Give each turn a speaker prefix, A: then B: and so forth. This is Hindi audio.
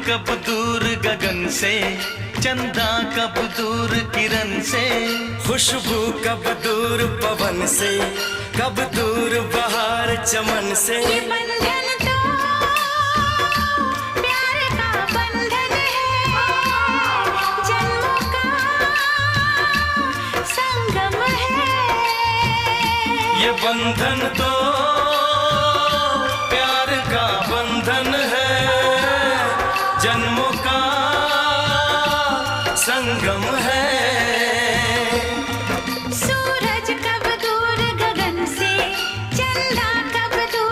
A: कब दूर गगन से, चंदा कब दूर किरण से,
B: खुशबू कब दूर पवन से, कब दूर बहार चमन से।
C: ये बंधन तो प्यार का बंधन है, जन्मों का संगम है।
B: ये बंधन तो प्यार का बंधन है, जन्मों का संगम है।